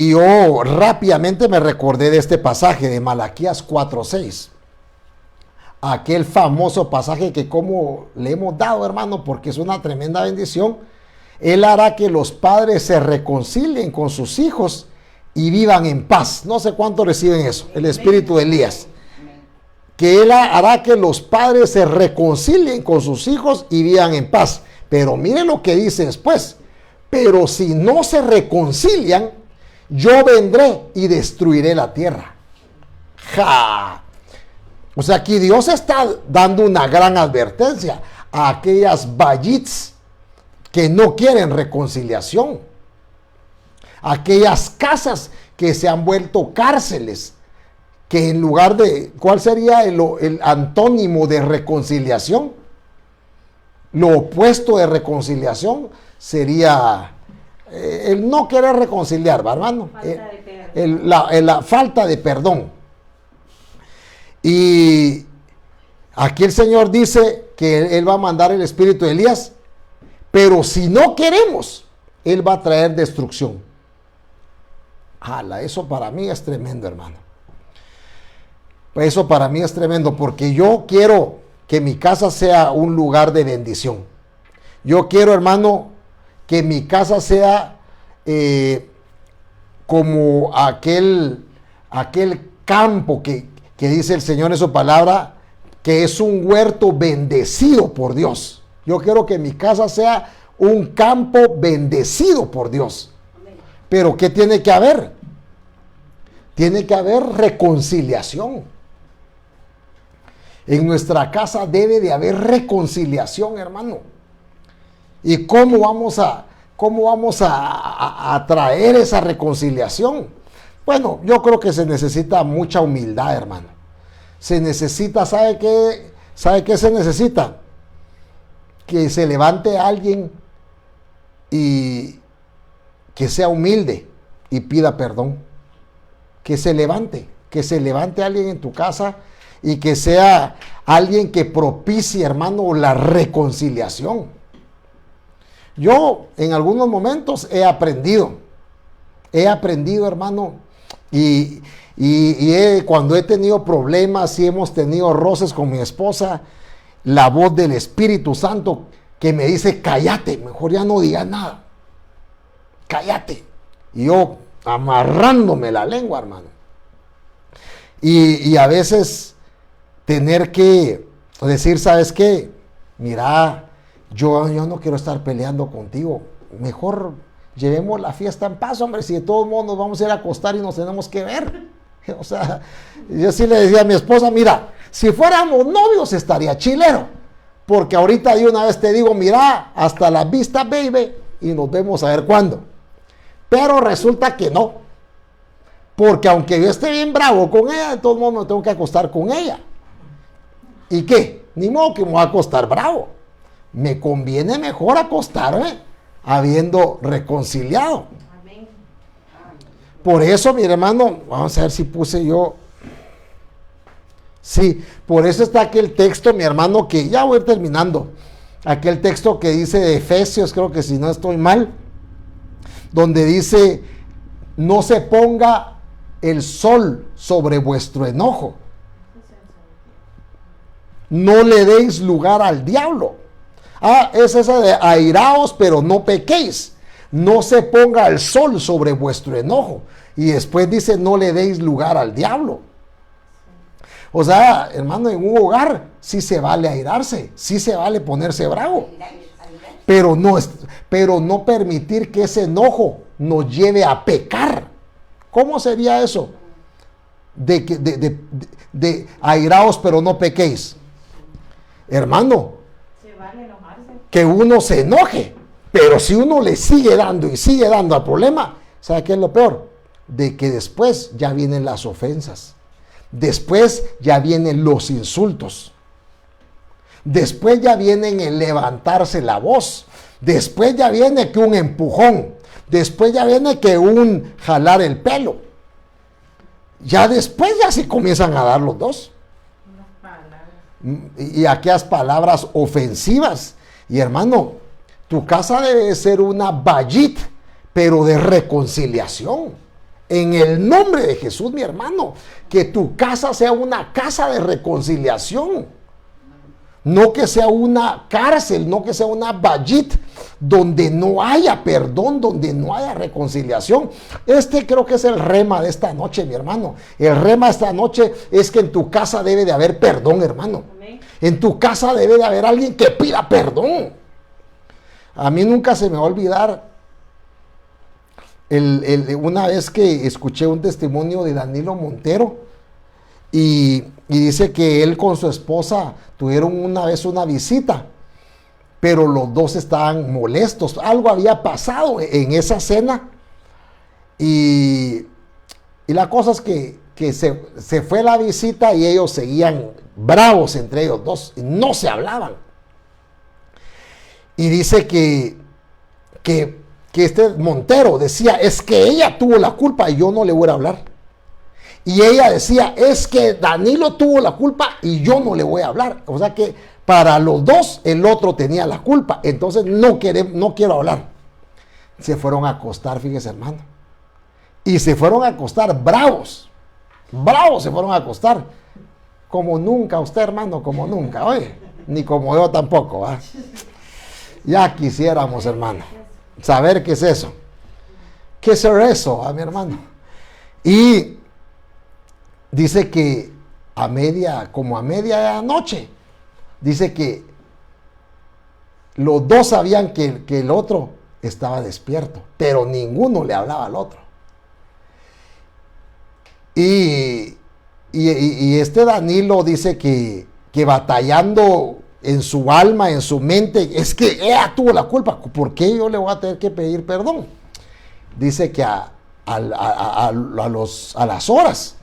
yo rápidamente me recordé de este pasaje de Malaquías 4:6. Aquel famoso pasaje que como le hemos dado, hermano, porque es una tremenda bendición. Él hará que los padres se reconcilien con sus hijos y vivan en paz. No sé cuántos reciben eso, el espíritu de Elías. Que él hará que los padres se reconcilien con sus hijos y vivan en paz. Pero miren lo que dice después. Pero si no se reconcilian, yo vendré y destruiré la tierra. ¡Ja! O sea, aquí Dios está dando una gran advertencia a aquellas bayits que no quieren reconciliación. Aquellas casas que se han vuelto cárceles, que en lugar de, ¿cuál sería el antónimo de reconciliación? Lo opuesto de reconciliación sería el no querer reconciliar, ¿va, hermano? La falta de perdón. Y aquí el Señor dice que Él va a mandar el espíritu de Elías, pero si no queremos, Él va a traer destrucción. ¡Hala! Eso para mí es tremendo, hermano. Eso para mí es tremendo, porque yo quiero que mi casa sea un lugar de bendición. Yo quiero, hermano, que mi casa sea como aquel campo que dice el Señor en su palabra, que es un huerto bendecido por Dios. Yo quiero que mi casa sea un campo bendecido por Dios. Pero ¿qué tiene que haber? Tiene que haber reconciliación. En nuestra casa debe de haber reconciliación, hermano. ¿Y cómo vamos a traer esa reconciliación? Bueno, yo creo que se necesita mucha humildad, hermano. Se necesita, ¿sabe qué? ¿Sabe qué se necesita? Que se levante alguien y que sea humilde y pida perdón. Que se levante alguien en tu casa y que sea alguien que propicie, hermano, la reconciliación. Yo en algunos momentos he aprendido, hermano, cuando he tenido problemas y hemos tenido roces con mi esposa, la voz del Espíritu Santo que me dice, cállate, mejor ya no digas nada, cállate. Y yo amarrándome la lengua, hermano. Y a veces tener que decir, ¿sabes qué? Mira, yo no quiero estar peleando contigo. Mejor llevemos la fiesta en paz, hombre. Si de todos modos nos vamos a ir a acostar y nos tenemos que ver. O sea, yo sí le decía a mi esposa, mira, si fuéramos novios estaría chilero. Porque ahorita de una vez te digo, mira, hasta la vista, baby. Y nos vemos a ver cuándo. Pero resulta que no. Porque aunque yo esté bien bravo con ella, de todos modos me tengo que acostar con ella. ¿Y qué? Ni modo que me voy a acostar bravo. Me conviene mejor acostarme habiendo reconciliado. Por eso, mi hermano, vamos a ver si puse yo. Sí, por eso está aquel texto, mi hermano, que ya voy a ir terminando. Aquel texto que dice de Efesios, creo que si no estoy mal, donde dice, no se ponga el sol sobre vuestro enojo. No le deis lugar al diablo. Es esa de airaos, pero no pequéis. No se ponga el sol sobre vuestro enojo. Y después dice, no le deis lugar al diablo. O sea, hermano, en un hogar sí se vale airarse, sí se vale ponerse bravo. Pero no permitir que ese enojo nos lleve a pecar. ¿Cómo sería eso? De airaos, pero no pequéis. Hermano, se vale enojarse. Que uno se enoje, pero si uno le sigue dando y sigue dando al problema, ¿sabe qué es lo peor? De que después ya vienen las ofensas. Después ya vienen los insultos. Después ya vienen el levantarse la voz. Después ya viene que un empujón. Después ya viene que un jalar el pelo. Ya después ya se comienzan a dar los dos. Y aquellas palabras ofensivas. Y hermano, tu casa debe ser una bayit, pero de reconciliación. En el nombre de Jesús, mi hermano, que tu casa sea una casa de reconciliación. No que sea una cárcel, no que sea una bayit donde no haya perdón, donde no haya reconciliación. Creo que es el rema de esta noche, mi hermano. El rema de esta noche es que en tu casa debe de haber perdón, hermano. Amén. En tu casa debe de haber alguien que pida perdón. A mí nunca se me va a olvidar una vez que escuché un testimonio de Danilo Montero y dice que él con su esposa tuvieron una vez una visita, pero los dos estaban molestos. Algo había pasado en esa cena y la cosa es que se fue la visita y ellos seguían bravos entre ellos dos, y no se hablaban. Y dice que este Montero decía, es que ella tuvo la culpa y yo no le voy a hablar. Y ella decía, es que Danilo tuvo la culpa y yo no le voy a hablar. O sea que para los dos el otro tenía la culpa. Entonces no quiero hablar. Se fueron a acostar, fíjese, hermano. Y se fueron a acostar bravos. Bravos se fueron a acostar. Como nunca usted, hermano, como nunca. Oye, ni como yo tampoco, ¿va? Ya quisiéramos, hermano, saber qué es eso. ¿Qué es eso, mi hermano? Y dice que como a media noche, dice que los dos sabían que el otro estaba despierto, pero ninguno le hablaba al otro. Y este Danilo dice que batallando en su alma, en su mente, es que ella tuvo la culpa. ¿Por qué yo le voy a tener que pedir perdón? Dice que a las horas,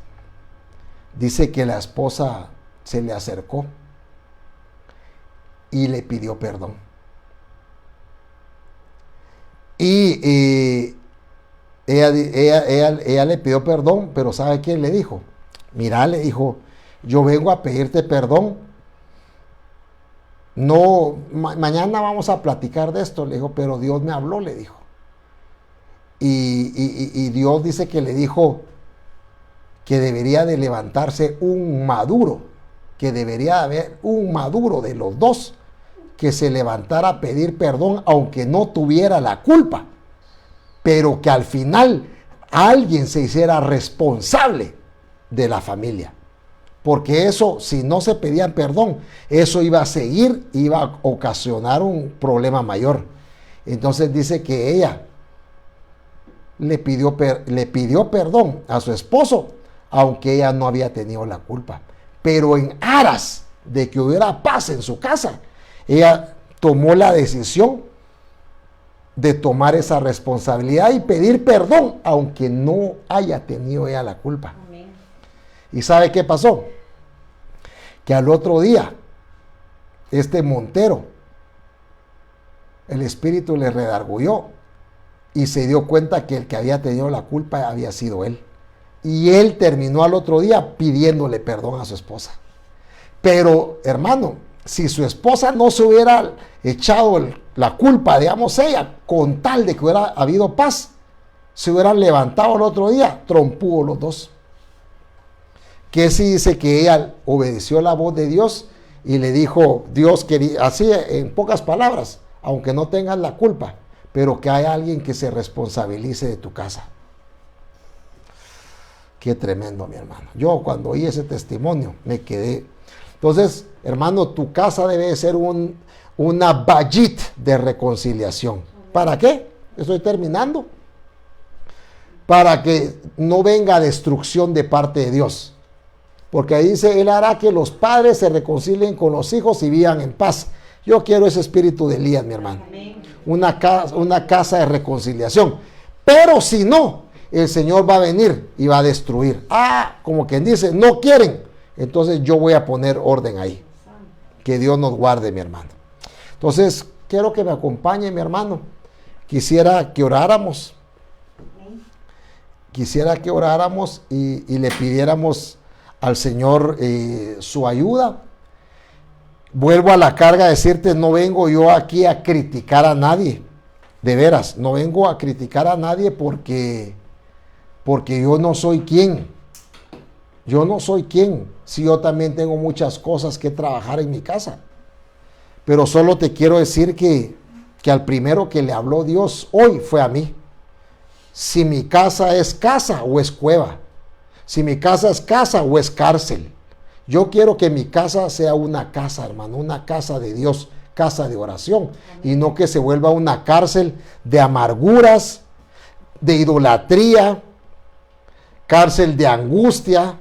dice que la esposa se le acercó y le pidió perdón. Y ella le pidió perdón, pero ¿sabe qué le dijo? Mira, le dijo, yo vengo a pedirte perdón. No, mañana vamos a platicar de esto, le dijo, pero Dios me habló, le dijo. Y Dios dice que le dijo que debería de levantarse un maduro, que debería haber un maduro de los dos que se levantara a pedir perdón aunque no tuviera la culpa, pero que al final alguien se hiciera responsable de la familia. Porque eso, si no se pedían perdón, eso iba a seguir, iba a ocasionar un problema mayor. Entonces dice que ella le pidió perdón a su esposo, aunque ella no había tenido la culpa. Pero en aras de que hubiera paz en su casa, ella tomó la decisión de tomar esa responsabilidad y pedir perdón, aunque no haya tenido ella la culpa. Amén. ¿Y sabe qué pasó? Que al otro día, este Montero, el espíritu le redarguyó y se dio cuenta que el que había tenido la culpa había sido él. Y él terminó al otro día pidiéndole perdón a su esposa. Pero, hermano, si su esposa no se hubiera echado la culpa, digamos ella, con tal de que hubiera habido paz, se hubieran levantado el otro día, trompudos los dos. Que sí dice que ella obedeció la voz de Dios y le dijo, Dios quería, así en pocas palabras, aunque no tengas la culpa, pero que haya alguien que se responsabilice de tu casa. Qué tremendo, mi hermano. Yo cuando oí ese testimonio me quedé. Entonces, hermano, tu casa debe ser una bayit de reconciliación. ¿Para qué? Estoy terminando. Para que no venga destrucción de parte de Dios. Porque ahí dice, Él hará que los padres se reconcilien con los hijos y vivan en paz. Yo quiero ese espíritu de Elías, mi hermano. Una casa de reconciliación. Pero si no, el Señor va a venir y va a destruir. Como quien dice, no quieren. Entonces yo voy a poner orden ahí. Que Dios nos guarde, mi hermano. Entonces, quiero que me acompañe, mi hermano. Quisiera que oráramos. Quisiera que oráramos y le pidiéramos al Señor su ayuda. Vuelvo a la carga a decirte, no vengo yo aquí a criticar a nadie. De veras, no vengo a criticar a nadie porque yo no soy quien. Yo no soy quien. Si yo también tengo muchas cosas que trabajar en mi casa. Pero solo te quiero decir que al primero que le habló Dios hoy fue a mí. Si mi casa es casa o es cueva. Si mi casa es casa o es cárcel. Yo quiero que mi casa sea una casa, hermano, una casa de Dios, casa de oración. Y no que se vuelva una cárcel de amarguras, de idolatría, cárcel de angustia,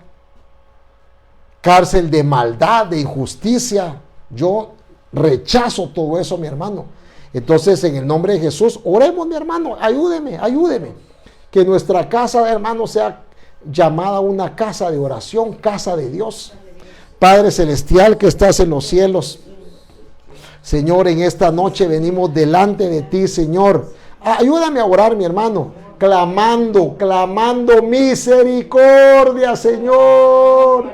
cárcel de maldad, de injusticia. Yo rechazo todo eso, mi hermano. Entonces, en el nombre de Jesús, oremos, mi hermano, ayúdeme. Que nuestra casa, hermano, sea llamada una casa de oración, casa de Dios. Padre celestial que estás en los cielos, Señor, en esta noche venimos delante de ti, Señor. Ayúdame a orar, mi hermano, clamando misericordia, Señor.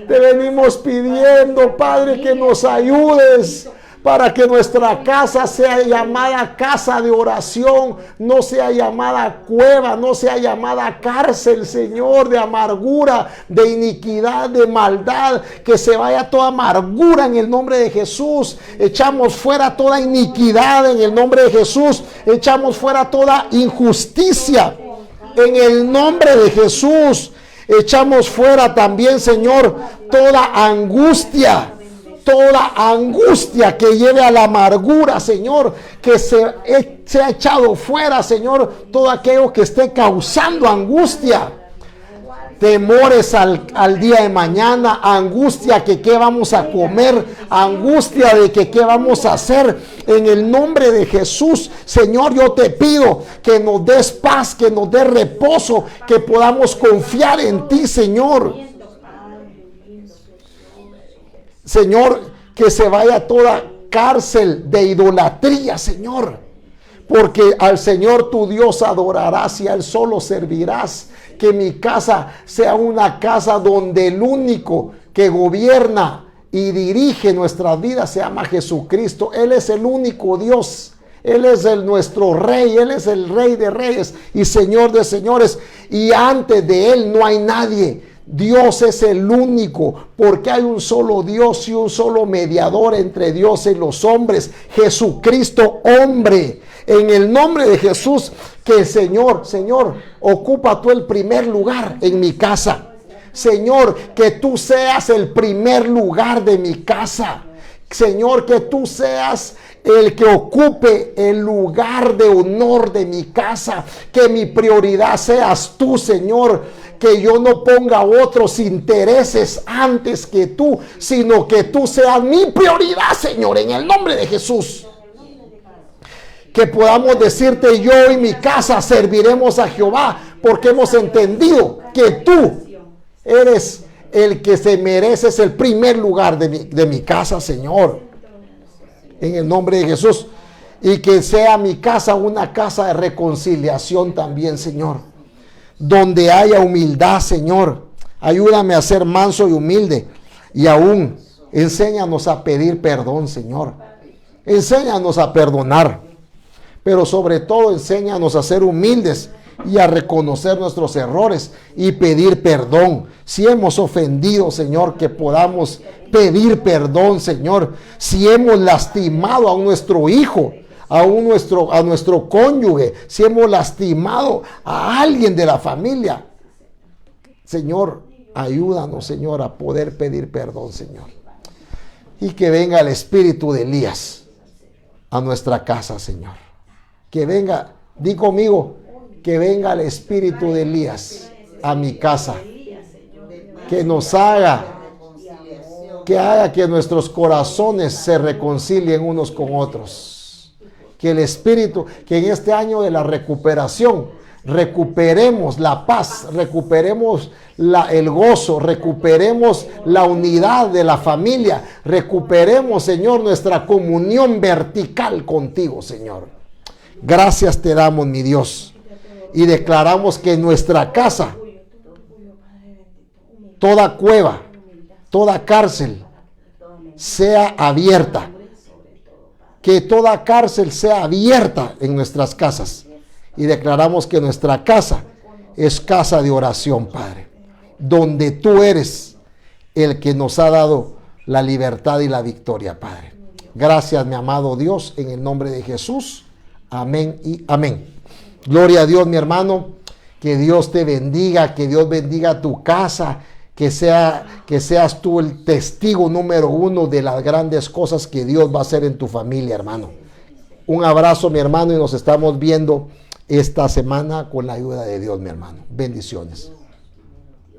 Te venimos pidiendo, Padre, que nos ayudes para que nuestra casa sea llamada casa de oración, no sea llamada cueva, no sea llamada cárcel, Señor, de amargura, de iniquidad, de maldad, que se vaya toda amargura en el nombre de Jesús. Echamos fuera toda iniquidad en el nombre de Jesús, echamos fuera toda injusticia en el nombre de Jesús. Echamos fuera también, Señor, toda angustia que lleve a la amargura, Señor, que se ha echado fuera, Señor, todo aquello que esté causando angustia, temores al día de mañana, angustia que qué vamos a comer, angustia de que qué vamos a hacer. En el nombre de Jesús, Señor, yo te pido que nos des paz, que nos des reposo, que podamos confiar en ti, Señor. Señor, que se vaya toda cárcel de idolatría, Señor. Porque al Señor tu Dios adorarás y a Él solo servirás. Que mi casa sea una casa donde el único que gobierna y dirige nuestras vidas se llama Jesucristo. Él es el único Dios. Él es nuestro Rey. Él es el Rey de Reyes y Señor de Señores. Y antes de Él no hay nadie. Dios es el único, porque hay un solo Dios y un solo mediador entre Dios y los hombres, Jesucristo hombre. En el nombre de Jesús, que Señor, ocupa tú el primer lugar en mi casa. Señor, que tú seas el primer lugar de mi casa. Señor, que tú seas el que ocupe el lugar de honor de mi casa. Que mi prioridad seas tú, Señor. Que yo no ponga otros intereses antes que tú, sino que tú seas mi prioridad, Señor, en el nombre de Jesús. Que podamos decirte: yo y mi casa serviremos a Jehová, porque hemos entendido que tú eres el que se mereces el primer lugar de mi casa, Señor, en el nombre de Jesús. Y que sea mi casa una casa de reconciliación también, Señor, donde haya humildad, Señor. Ayúdame a ser manso y humilde, y aún enséñanos a pedir perdón, Señor. Enséñanos a perdonar, pero sobre todo enséñanos a ser humildes y a reconocer nuestros errores y pedir perdón. Si hemos ofendido, Señor, que podamos pedir perdón, Señor. Si hemos lastimado a nuestro hijo, a nuestro cónyuge, si hemos lastimado a alguien de la familia, Señor, ayúdanos, Señor, a poder pedir perdón, Señor. Y que venga el espíritu de Elías a nuestra casa, Señor. Que venga, di conmigo, que venga el espíritu de Elías a mi casa. Que nos haga que nuestros corazones se reconcilien unos con otros. Que el Espíritu, que en este año de la recuperación, recuperemos la paz, recuperemos el gozo, recuperemos la unidad de la familia, recuperemos, Señor, nuestra comunión vertical contigo, Señor. Gracias te damos, mi Dios, y declaramos que en nuestra casa, toda cueva, toda cárcel sea abierta. Que toda cárcel sea abierta en nuestras casas. Y declaramos que nuestra casa es casa de oración, Padre. Donde tú eres el que nos ha dado la libertad y la victoria, Padre. Gracias, mi amado Dios, en el nombre de Jesús. Amén y amén. Gloria a Dios, mi hermano. Que Dios te bendiga, que Dios bendiga tu casa. Que seas tú el testigo número 1 de las grandes cosas que Dios va a hacer en tu familia, hermano. Un abrazo, mi hermano, y nos estamos viendo esta semana con la ayuda de Dios, mi hermano. Bendiciones.